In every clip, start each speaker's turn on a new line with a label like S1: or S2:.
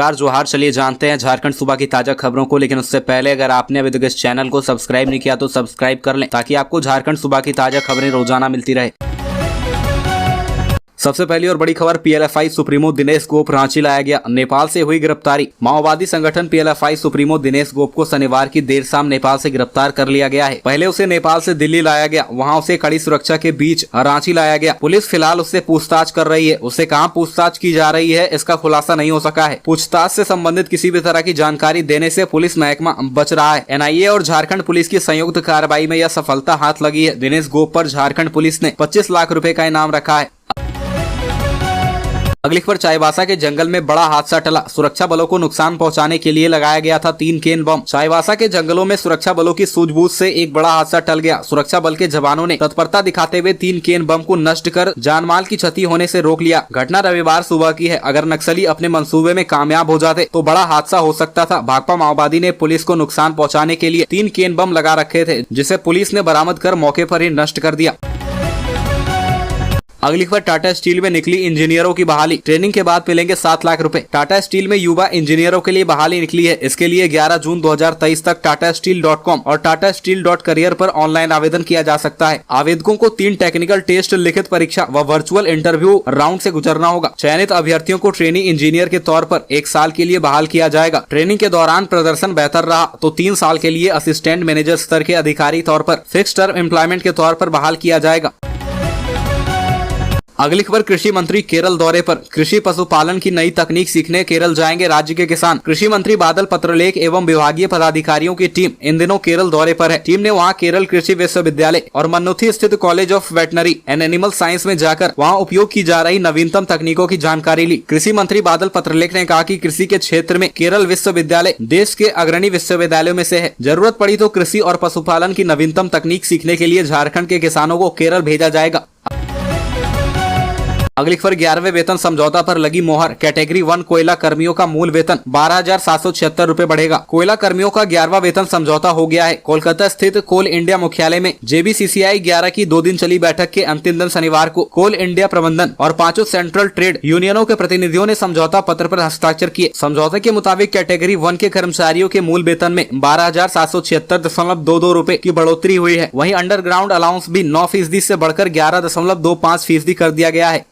S1: Car जोहार। चलिए जानते हैं झारखंड सूबा की ताजा खबरों को, लेकिन उससे पहले अगर आपने अभी तक इस चैनल को सब्सक्राइब नहीं किया तो सब्सक्राइब कर लें ताकि आपको झारखंड सूबा की ताजा खबरें रोजाना मिलती रहे। सबसे पहली और बड़ी खबर, पीएलएफआई सुप्रीमो दिनेश गोप रांची लाया गया, नेपाल से हुई गिरफ्तारी। माओवादी संगठन पीएलएफआई सुप्रीमो दिनेश गोप को शनिवार की देर शाम नेपाल से गिरफ्तार कर लिया गया है। पहले उसे नेपाल से दिल्ली लाया गया, वहां उसे कड़ी सुरक्षा के बीच रांची लाया गया। पुलिस फिलहाल उससे पूछताछ कर रही है। उससे कहां पूछताछ की जा रही है इसका खुलासा नहीं हो सका है। पूछताछ से संबंधित किसी भी तरह की जानकारी देने से पुलिस महकमा बच रहा है। एनआईए और झारखंड पुलिस की संयुक्त कार्रवाई में यह सफलता हाथ लगी है। दिनेश गोप पर झारखंड पुलिस ने 25 लाख रुपए का इनाम रखा है। अगली खबर, चाईबासा के जंगल में बड़ा हादसा टला, सुरक्षा बलों को नुकसान पहुंचाने के लिए लगाया गया था 3 केन बम। चाईबासा के जंगलों में सुरक्षा बलों की सूझबूझ से एक बड़ा हादसा टल गया। सुरक्षा बल के जवानों ने तत्परता दिखाते हुए 3 केन बम को नष्ट कर जानमाल की क्षति होने से रोक लिया। घटना रविवार सुबह की है। अगर नक्सली अपने मंसूबे में कामयाब हो जाते तो बड़ा हादसा हो सकता था। भाकपा माओवादी ने पुलिस को नुकसान पहुँचाने के लिए 3 केन बम लगा रखे थे, जिसे पुलिस ने बरामद कर मौके पर ही नष्ट कर दिया। अगली खबर, टाटा स्टील में निकली इंजीनियरों की बहाली, ट्रेनिंग के बाद मिलेंगे 7 लाख रुपए। टाटा स्टील में युवा इंजीनियरों के लिए बहाली निकली है। इसके लिए 11 जून 2023 तक TataSteel.com और TataSteel.career पर ऑनलाइन आवेदन किया जा सकता है। आवेदकों को 3 टेक्निकल टेस्ट, लिखित परीक्षा व वर्चुअल इंटरव्यू राउंड से गुजरना होगा। चयनित अभ्यर्थियों को ट्रेनिंग इंजीनियर के तौर पर 1 साल के लिए बहाल किया जाएगा। ट्रेनिंग के दौरान प्रदर्शन बेहतर रहा तो 3 साल के लिए असिस्टेंट मैनेजर स्तर के अधिकारी तौर पर फिक्स टर्म एम्प्लॉयमेंट के तौर पर बहाल किया जाएगा। अगली खबर, कृषि मंत्री केरल दौरे पर, कृषि पशुपालन की नई तकनीक सीखने केरल जाएंगे राज्य के किसान। कृषि मंत्री बादल पत्रलेख एवं विभागीय पदाधिकारियों की टीम इन दिनों केरल दौरे पर है। टीम ने वहां केरल कृषि विश्वविद्यालय और मन्नुथी स्थित college of veterinary and animal science में जाकर वहां उपयोग की जा रही नवीनतम तकनीकों की जानकारी ली। कृषि मंत्री बादल पत्रलेख ने कहा कि कृषि के क्षेत्र में केरल विश्वविद्यालय देश के अग्रणी विश्वविद्यालयों में से है। जरूरत पड़ी तो कृषि और पशुपालन की नवीनतम तकनीक सीखने के लिए झारखंड के किसानों को केरल भेजा जाएगा। अगली खबर, 11वें वेतन समझौता पर लगी मोहर, कैटेगरी 1 कोयला कर्मियों का मूल वेतन 12,776 रुपए बढ़ेगा। कोयला कर्मियों का 11वां वेतन समझौता हो गया है। कोलकाता स्थित कोल इंडिया मुख्यालय में JBCCI 11 की 2 दिन चली बैठक के अंतिम दिन शनिवार को कोल इंडिया प्रबंधन और 5 सेंट्रल ट्रेड यूनियनों के प्रतिनिधियों ने समझौता पत्र पर हस्ताक्षर किए। समझौते के मुताबिक कैटेगरी 1 के कर्मचारियों के मूल वेतन में 12,776.22 रुपए की बढ़ोतरी हुई है। वहीं अंडरग्राउंड अलाउंस भी 9% से बढ़कर 11.25% कर दिया गया है।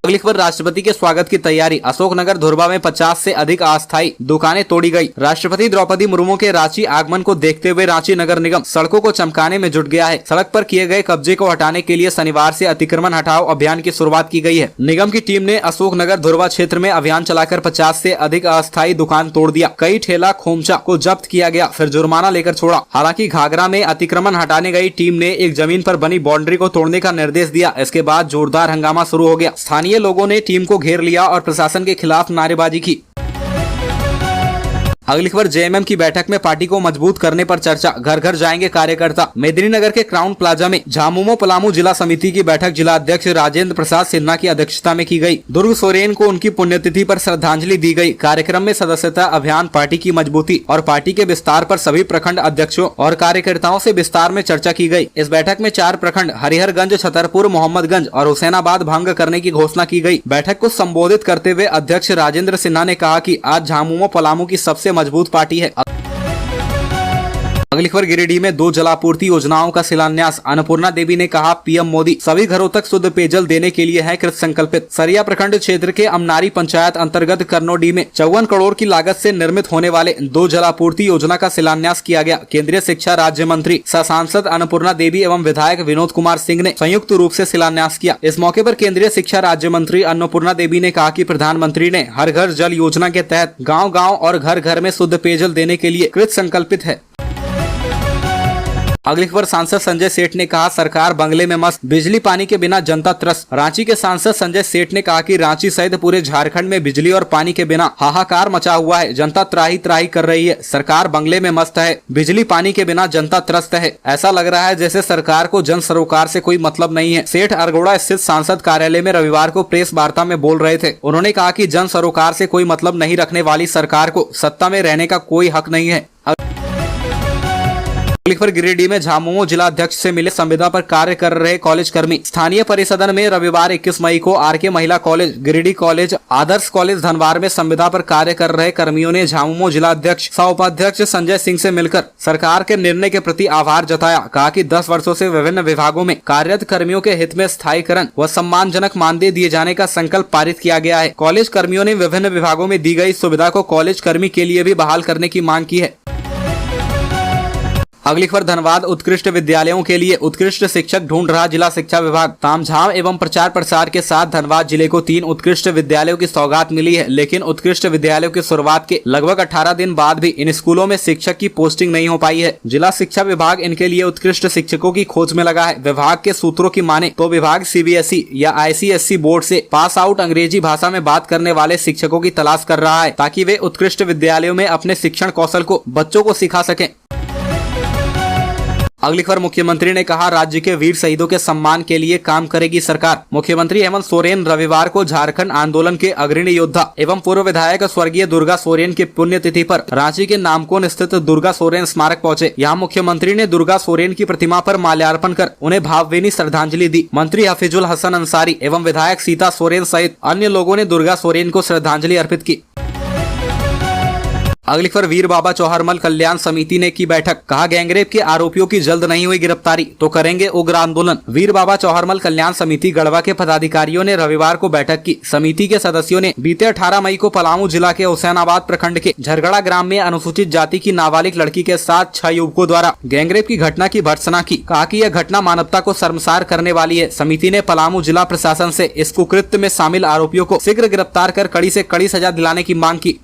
S1: अगली खबर, राष्ट्रपति के स्वागत की तैयारी, अशोकनगर धुर्बा में 50 से अधिक अस्थायी दुकानें तोड़ी गई। राष्ट्रपति द्रौपदी मुर्मू के रांची आगमन को देखते हुए रांची नगर निगम सड़कों को चमकाने में जुट गया है। सड़क पर किए गए कब्जे को हटाने के लिए शनिवार से अतिक्रमण हटाओ अभियान की शुरुआत की गई है। निगम की टीम ने अशोकनगर धुर्बा क्षेत्र में अभियान चलाकर 50 से अधिक अस्थायी दुकान तोड़ दिया। कई ठेला खोमचा को जब्त किया गया, फिर जुर्माना लेकर छोड़ा। हालांकि घाघरा में अतिक्रमण हटाने गई टीम ने एक जमीन पर बनी बाउंड्री को तोड़ने का निर्देश दिया। इसके बाद जोरदार हंगामा शुरू हो गया। स्थानीय लोगों ने टीम को घेर लिया और प्रशासन के खिलाफ नारेबाजी की। अगली खबर, JMM की बैठक में पार्टी को मजबूत करने पर चर्चा, घर घर जाएंगे कार्यकर्ता। मेदिनीनगर के क्राउन प्लाजा में झामुमो पलामू जिला समिति की बैठक जिला अध्यक्ष राजेंद्र प्रसाद सिन्हा की अध्यक्षता में की गई। दुर्ग सोरेन को उनकी पुण्यतिथि पर श्रद्धांजलि दी गई। कार्यक्रम में सदस्यता अभियान, पार्टी की मजबूती और पार्टी के विस्तार पर सभी प्रखंड अध्यक्षों और कार्यकर्ताओं से विस्तार में चर्चा की गई। इस बैठक में 4 प्रखंड हरिहरगंज, छतरपुर, मोहम्मदगंज और हुसैनाबाद भंग करने की घोषणा की गई। बैठक को संबोधित करते हुए अध्यक्ष राजेंद्र सिन्हा ने कहा कि आज झामुमो पलामू की सबसे मजबूत पार्टी है। अगली खबर, गिरिडीह में 2 जलापूर्ति योजनाओं का शिलान्यास, अन्नपूर्णा देवी ने कहा पीएम मोदी सभी घरों तक शुद्ध पेयजल देने के लिए है कृत संकल्पित। सरिया प्रखंड क्षेत्र के अमनारी पंचायत अंतर्गत करनोडी में 54 करोड़ की लागत से निर्मित होने वाले 2 जलापूर्ति योजना का शिलान्यास किया गया। केंद्रीय शिक्षा राज्य मंत्री सह सांसद अन्नपूर्णा देवी एवं विधायक विनोद कुमार सिंह ने संयुक्त रूप से शिलान्यास किया। इस मौके पर केंद्रीय शिक्षा राज्य मंत्री अन्नपूर्णा देवी ने कहा कि प्रधानमंत्री ने हर घर जल योजना के तहत गाँव-गाँव और घर घर में शुद्ध पेयजल देने के लिए कृत संकल्पित है। अगली खबर, सांसद संजय सेठ ने कहा सरकार बंगले में मस्त, बिजली पानी के बिना जनता त्रस्त। रांची के सांसद संजय सेठ ने कहा कि रांची सहित पूरे झारखंड में बिजली और पानी के बिना हाहाकार मचा हुआ है। जनता त्राही त्राही कर रही है। सरकार बंगले में मस्त है, बिजली पानी के बिना जनता त्रस्त है। ऐसा लग रहा है जैसे सरकार को जन सरोकार से कोई मतलब नहीं है। सेठ अरगोड़ा स्थित सांसद कार्यालय में रविवार को प्रेस वार्ता में बोल रहे थे। उन्होंने कहा कि जन सरोकार से कोई मतलब नहीं रखने वाली सरकार को सत्ता में रहने का कोई हक नहीं है। अगली खबर गिरिडीह में झामुमो जिला अध्यक्ष से मिले संविदा पर कार्य कर रहे कॉलेज कर्मी। स्थानीय परिसदन में रविवार 21 मई को आरके महिला कॉलेज, गिरिडीह कॉलेज, आदर्श कॉलेज धनवार में संविदा पर कार्य कर रहे कर्मियों ने झामुमो जिला अध्यक्ष सह उपाध्यक्ष संजय सिंह से मिलकर सरकार के निर्णय के प्रति आभार जताया। कहा कि 10 वर्षों से विभिन्न विभागों में कार्यरत कर्मियों के हित में स्थायीकरण व सम्मानजनक मानदेय दिए जाने का संकल्प पारित किया गया है। कॉलेज कर्मियों ने विभिन्न विभागों में दी गई सुविधा को कॉलेज कर्मी के लिए भी बहाल करने की मांग की है। अगली खबर धनबाद उत्कृष्ट विद्यालयों के लिए उत्कृष्ट शिक्षक ढूंढ रहा जिला शिक्षा विभाग। तामझाम एवं प्रचार प्रसार के साथ धनबाद जिले को 3 उत्कृष्ट विद्यालयों की सौगात मिली है, लेकिन उत्कृष्ट विद्यालयों की शुरुआत के लगभग 18 दिन बाद भी इन स्कूलों में शिक्षक की पोस्टिंग नहीं हो पाई है। जिला शिक्षा विभाग इनके लिए उत्कृष्ट शिक्षकों की खोज में लगा है। विभाग के सूत्रों की माने तो विभाग CBSE या ICSE बोर्ड से पास आउट अंग्रेजी भाषा में बात करने वाले शिक्षकों की तलाश कर रहा है, ताकि वे उत्कृष्ट विद्यालयों में अपने शिक्षण कौशल को बच्चों को सिखा सकें। अगली खबर मुख्यमंत्री ने कहा, राज्य के वीर शहीदों के सम्मान के लिए काम करेगी सरकार। मुख्यमंत्री हेमंत सोरेन रविवार को झारखंड आंदोलन के अग्रणी योद्धा एवं पूर्व विधायक स्वर्गीय दुर्गा सोरेन की पुण्यतिथि पर रांची के नामकोन स्थित दुर्गा सोरेन स्मारक पहुंचे। यहां मुख्यमंत्री ने दुर्गा सोरेन की प्रतिमा पर माल्यार्पण कर उन्हें भावभीनी श्रद्धांजलि दी। मंत्री हफीजुल हसन अंसारी एवं विधायक सीता सोरेन सहित अन्य लोगों ने दुर्गा सोरेन को श्रद्धांजलि अर्पित की। अगली खबर वीर बाबा चौहरमल कल्याण समिति ने की बैठक। कहा, गैंगरेप के आरोपियों की जल्द नहीं हुई गिरफ्तारी तो करेंगे उग्र आंदोलन। वीर बाबा चौहरमल कल्याण समिति गढ़वा के पदाधिकारियों ने रविवार को बैठक की। समिति के सदस्यों ने बीते 18 मई को पलामू जिला के हुसैनाबाद प्रखंड के झरगड़ा ग्राम में अनुसूचित जाति की नाबालिग लड़की के साथ 6 युवकों द्वारा गैंगरेप की घटना की भर्त्सना की। कहा कि यह घटना मानवता को शर्मसार करने वाली है। समिति ने पलामू जिला प्रशासन से इस कुकृत्य में शामिल आरोपियों को शीघ्र गिरफ्तार कर कड़ी से कड़ी सजा दिलाने की मांग की।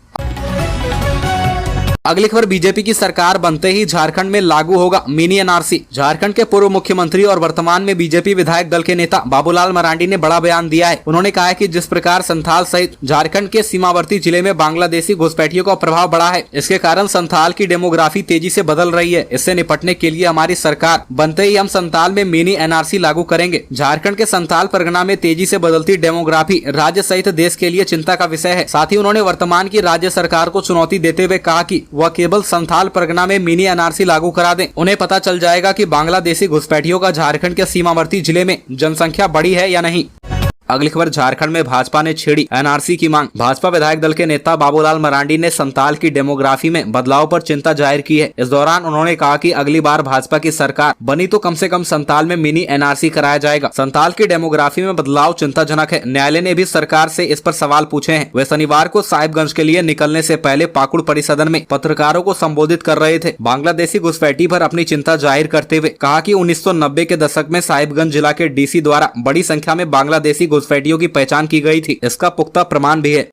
S1: अगली खबर बीजेपी की सरकार बनते ही झारखंड में लागू होगा मिनी NRC। झारखंड के पूर्व मुख्यमंत्री और वर्तमान में बीजेपी विधायक दल के नेता बाबूलाल मरांडी ने बड़ा बयान दिया है। उन्होंने कहा है कि जिस प्रकार संथाल सहित झारखंड के सीमावर्ती जिले में बांग्लादेशी घुसपैठियों का प्रभाव बढ़ा है, इसके कारण संथाल की डेमोग्राफी तेजी से बदल रही है। इससे निपटने के लिए हमारी सरकार बनते ही हम संथाल में मिनी NRC लागू करेंगे। झारखंड के संथाल परगना में तेजी से बदलती डेमोग्राफी राज्य सहित देश के लिए चिंता का विषय है। साथ ही उन्होंने वर्तमान की राज्य सरकार को चुनौती देते हुए कहा कि वह केवल संथाल परगना में मिनी NRC लागू करा दें। उन्हें पता चल जाएगा कि बांग्लादेशी घुसपैठियों का झारखंड के सीमावर्ती जिले में जनसंख्या बढ़ी है या नहीं। अगली खबर झारखंड में भाजपा ने छेड़ी NRC की मांग। भाजपा विधायक दल के नेता बाबूलाल मरांडी ने संथाल की डेमोग्राफी में बदलाव पर चिंता जाहिर की है। इस दौरान उन्होंने कहा कि अगली बार भाजपा की सरकार बनी तो कम से कम संथाल में मिनी NRC कराया जाएगा। संथाल की डेमोग्राफी में बदलाव चिंताजनक है। न्यायालय ने भी सरकार से इस पर सवाल पूछे हैं। वे शनिवार को साहिबगंज के लिए निकलने से पहले पाकुड़ परिसदन में पत्रकारों को संबोधित कर रहे थे। बांग्लादेशी घुसपैठी पर अपनी चिंता जाहिर करते हुए कहा कि 1990 के दशक में साहिबगंज जिला के DC द्वारा बड़ी संख्या में बांग्लादेशी घुसपैठियों की पहचान की गई थी। इसका पुख्ता प्रमाण भी है।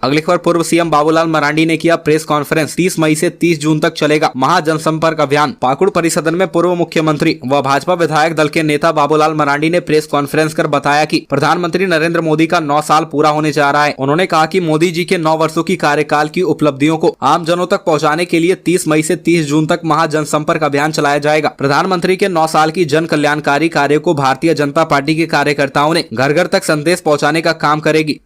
S1: अगली खबर पूर्व CM बाबूलाल मरांडी ने किया प्रेस कॉन्फ्रेंस। 30 मई से 30 जून तक चलेगा महाजनसंपर्क अभियान। पाकुड़ परिसदन में पूर्व मुख्यमंत्री व भाजपा विधायक दल के नेता बाबूलाल मरांडी ने प्रेस कॉन्फ्रेंस कर बताया कि प्रधानमंत्री नरेंद्र मोदी का 9 साल पूरा होने जा रहा है। उन्होंने कहा कि मोदी जी के 9 वर्षों की कार्यकाल की उपलब्धियों को आम जनों तक पहुँचाने के लिए 30 मई से 30 जून तक महाजनसंपर्क अभियान चलाया जाएगा। प्रधानमंत्री के 9 साल की जन कल्याणकारी कार्य को भारतीय जनता पार्टी के कार्यकर्ताओं ने घर घर तक संदेश पहुँचाने का काम करेगी।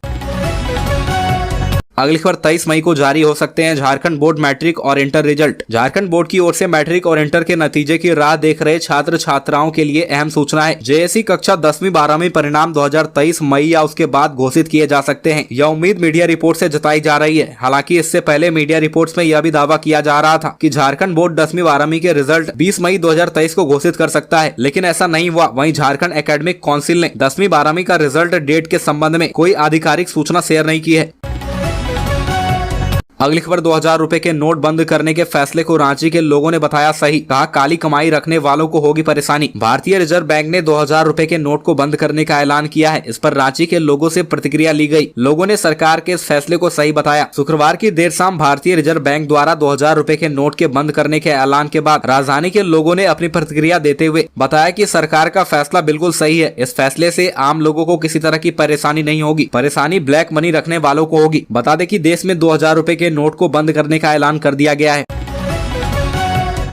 S1: अगली खबर 23 मई को जारी हो सकते हैं झारखंड बोर्ड मैट्रिक और इंटर रिजल्ट। झारखंड बोर्ड की ओर से मैट्रिक और इंटर के नतीजे की राह देख रहे छात्र छात्राओं के लिए अहम सूचना है। JSE कक्षा 10वीं 12वीं परिणाम 2023 मई या उसके बाद घोषित किए जा सकते हैं। यह उम्मीद मीडिया रिपोर्ट से जताई जा रही है। हालांकि इससे पहले मीडिया रिपोर्ट्स में यह भी दावा किया जा रहा था कि झारखंड बोर्ड 10वीं 12वीं के रिजल्ट 20 मई 2023 को घोषित कर सकता है, लेकिन ऐसा नहीं हुआ। वहीं झारखंड एकेडमिक काउंसिल ने 10वीं 12वीं का रिजल्ट डेट के संबंध में कोई आधिकारिक सूचना शेयर नहीं की है। अगली खबर 2000 रुपए के नोट बंद करने के फैसले को रांची के लोगों ने बताया सही। कहा, काली कमाई रखने वालों को होगी परेशानी। भारतीय रिजर्व बैंक ने 2000 रुपए के नोट को बंद करने का ऐलान किया है। इस पर रांची के लोगों से प्रतिक्रिया ली गई। लोगों ने सरकार के इस फैसले को सही बताया। शुक्रवार की देर शाम भारतीय रिजर्व बैंक द्वारा 2000 रुपए के नोट के बंद करने के ऐलान के बाद राजधानी के लोगों ने अपनी प्रतिक्रिया देते हुए बताया कि सरकार का फैसला बिल्कुल सही है। इस फैसले से आम लोगों को किसी तरह की परेशानी नहीं होगी। परेशानी ब्लैक मनी रखने वालों को होगी। बता दें कि देश में 2000 रुपए के नोट को बंद करने का ऐलान कर दिया गया है।